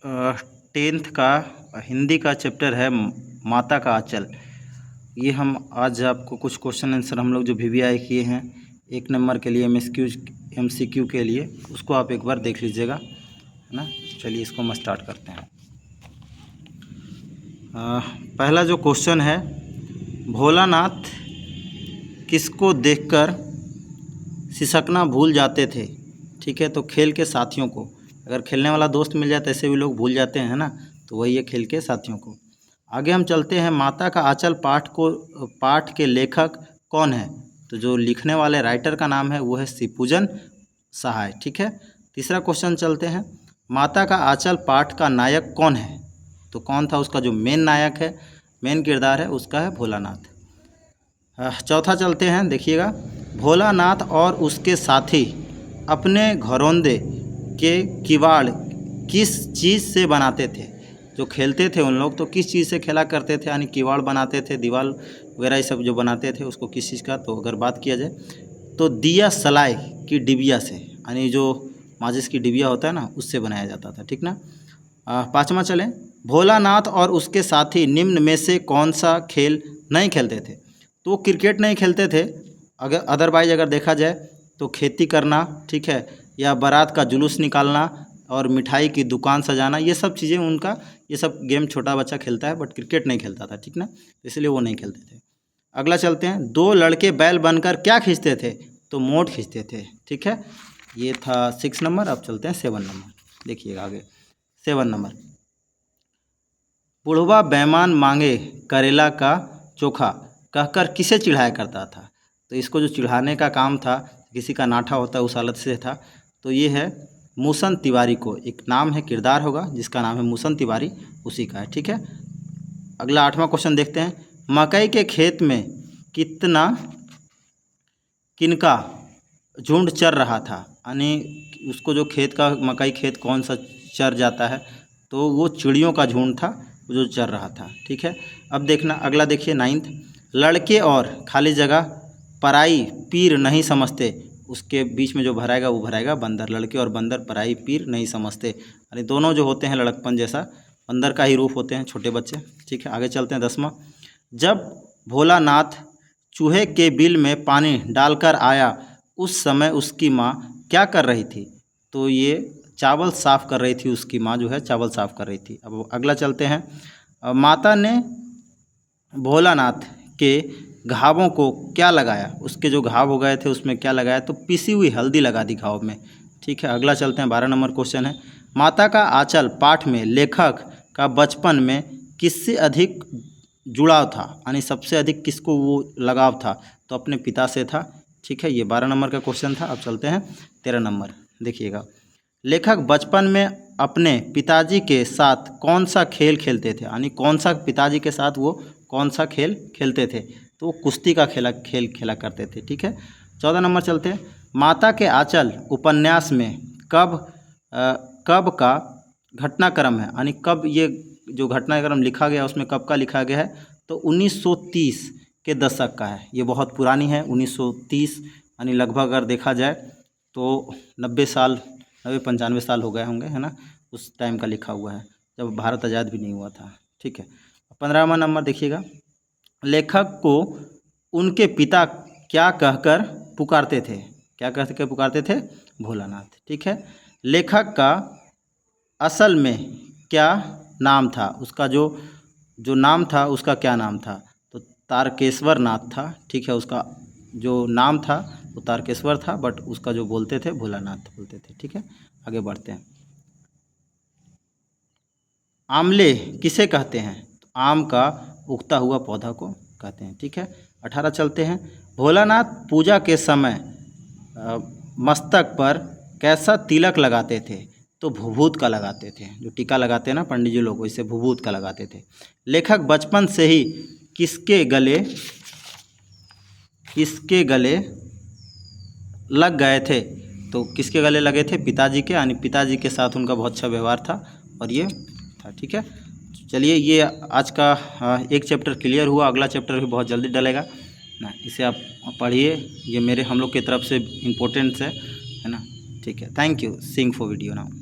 10th का हिंदी का chapter है माता का आंचल। ये हम आज आपको कुछ क्वेश्चन आंसर हम लोग जो VVI किए हैं 1 नंबर के लिए MCQ के लिए, उसको आप एक बार देख लीजिएगा, है ना। चलिए इसको हम स्टार्ट करते हैं। पहला जो क्वेश्चन है, भोलानाथ किसको देखकर सिसकना भूल जाते थे। ठीक है, तो खेल के साथियों को। अगर खेलने वाला दोस्त मिल जाए तो ऐसे भी लोग भूल जाते हैं ना, तो वही है खेल के साथियों को। आगे हम चलते हैं, माता का आंचल पाठ के लेखक कौन है। तो जो लिखने वाले राइटर का नाम है वो है शिवपूजन सहाय। ठीक है, तीसरा क्वेश्चन चलते हैं, माता का आंचल पाठ का नायक कौन है। तो कौन था उसका जो मेन नायक है, मेन किरदार है, उसका है भोलानाथ। चौथा चलते हैं, देखिएगा, भोलानाथ और उसके साथी अपने घरौंदे के किवाड़ किस चीज़ से बनाते थे। जो खेलते थे उन लोग तो किस चीज़ से खेला करते थे, यानी किवाड़ बनाते थे, दीवार वगैरह ये सब जो बनाते थे उसको किस चीज़ का। तो अगर बात किया जाए तो दिया सलाई की डिबिया से, यानी जो माचिस की डिबिया होता है ना, उससे बनाया जाता था। ठीक ना। पाँचवा चलें, भोलानाथ और उसके साथी निम्न में से कौन सा खेल नहीं खेलते थे। तो वो क्रिकेट नहीं खेलते थे। अगर अदरवाइज अगर देखा जाए तो खेती करना, ठीक है, या बारात का जुलूस निकालना और मिठाई की दुकान सजाना, ये सब चीज़ें उनका, ये सब गेम छोटा बच्चा खेलता है, बट क्रिकेट नहीं खेलता था। ठीक ना, इसलिए वो नहीं खेलते थे। अगला चलते हैं, दो लड़के बैल बनकर क्या खींचते थे। तो मोट खींचते थे। ठीक है, ये था 6 नंबर। अब चलते हैं 7 नंबर, देखिएगा आगे 7 नंबर, बुढ़वा बेईमान मांगे करेला का चोखा कहकर किसे चिढ़ाया करता था। तो इसको जो चिढ़ाने का काम था, किसी का नाठा होता है उस हालत से था, तो ये है मूसन तिवारी को, एक नाम है, किरदार होगा जिसका नाम है मूसन तिवारी, उसी का है। ठीक है, अगला 8वां क्वेश्चन देखते हैं, मकई के खेत में किनका झुंड चर रहा था। यानी उसको जो खेत का मकई खेत कौन सा चर जाता है, तो वो चिड़ियों का झुंड था जो चर रहा था। ठीक है, अब देखना अगला, देखिए 9th, लड़के और खाली जगह पराई पीर नहीं समझते। उसके बीच में जो भराएगा वो भराएगा बंदर। लड़के और बंदर पराई पीर नहीं समझते, यानी दोनों जो होते हैं लड़कपन जैसा बंदर का ही रूप होते हैं छोटे बच्चे। ठीक है, आगे चलते हैं 10वां, जब भोलानाथ चूहे के बिल में पानी डालकर आया उस समय उसकी माँ क्या कर रही थी। तो ये चावल साफ़ कर रही थी, उसकी माँ जो है चावल साफ़ कर रही थी। अब अगला चलते हैं, माता ने भोलानाथ के घावों को क्या लगाया। उसके जो घाव हो गए थे उसमें क्या लगाया, तो पिसी हुई हल्दी लगा दी घाव में। ठीक है, अगला चलते हैं 12 नंबर क्वेश्चन है, माता का आंचल पाठ में लेखक का बचपन में किससे अधिक जुड़ाव था, यानी सबसे अधिक किसको वो लगाव था। तो अपने पिता से था। ठीक है, ये 12 नंबर का क्वेश्चन था। अब चलते हैं 13 नंबर, देखिएगा, लेखक बचपन में अपने पिताजी के साथ कौन सा खेल खेलते थे, यानी कौन सा पिताजी के साथ वो कौन सा खेल खेलते थे। तो वो कुश्ती का खेल खेला करते थे। ठीक है, 14 नंबर चलते हैं, माता के आंचल उपन्यास में कब का घटनाक्रम है, यानी कब ये जो घटनाक्रम लिखा गया उसमें कब का लिखा गया है। तो 1930 के दशक का है। ये बहुत पुरानी है, 1930, यानी लगभग अगर देखा जाए तो 90-95 साल हो गए होंगे, है ना, उस टाइम का लिखा हुआ है जब भारत आज़ाद भी नहीं हुआ था। ठीक है, 15वां नंबर देखिएगा, लेखक को उनके पिता क्या कहकर पुकारते थे। क्या कहकर पुकारते थे, भोलानाथ। ठीक है, लेखक का असल में क्या नाम था, उसका जो नाम था उसका क्या नाम था। तो तारकेश्वर नाथ था। ठीक है, उसका जो नाम था वो तारकेश्वर था, बट उसका जो बोलते थे भोलानाथ बोलते थे। ठीक है, आगे बढ़ते हैं, आमले किसे कहते हैं। तो आम का उगता हुआ पौधा को कहते हैं। ठीक है, 18 चलते हैं, भोलानाथ पूजा के समय मस्तक पर कैसा तिलक लगाते थे। तो भभूत का लगाते थे, जो टीका लगाते हैं ना पंडित जी लोग, वैसे भभूत का लगाते थे। लेखक बचपन से ही किसके गले लग गए थे। तो किसके गले लगे थे, पिताजी के, यानी पिताजी के साथ उनका बहुत अच्छा व्यवहार था और ये था। ठीक है, चलिए ये आज का एक चैप्टर क्लियर हुआ। अगला चैप्टर भी बहुत जल्दी डलेगा ना, इसे आप पढ़िए, ये मेरे हम लोग की तरफ से इम्पोर्टेंट्स है ना। ठीक है, thank you, seeing for video now.